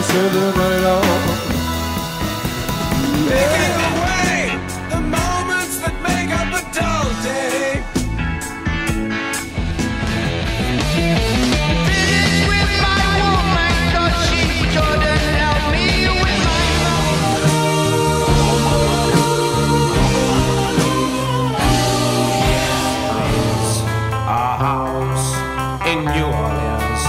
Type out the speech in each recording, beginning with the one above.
said the night on. Taking away the moments that make up a dull day. Finished with my woman, 'cause she couldn't help me with my A house in New Orleans.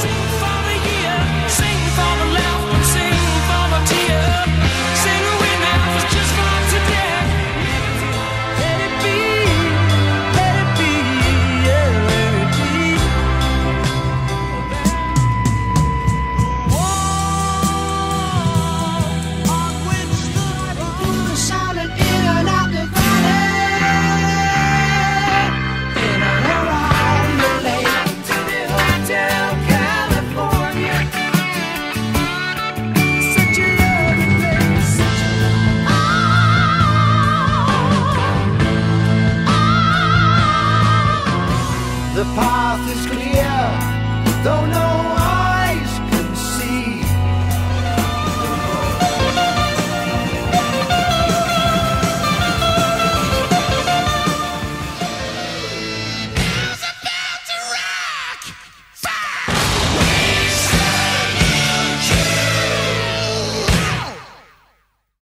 Sing for the year, sing for the laughter, sing for the tear. Sing away now, it's just for today. Let it be, yeah, let it be. Whoa, on which the moon shining in and out the valley, in and around the lake to the hotel California. Such a lovely place. The party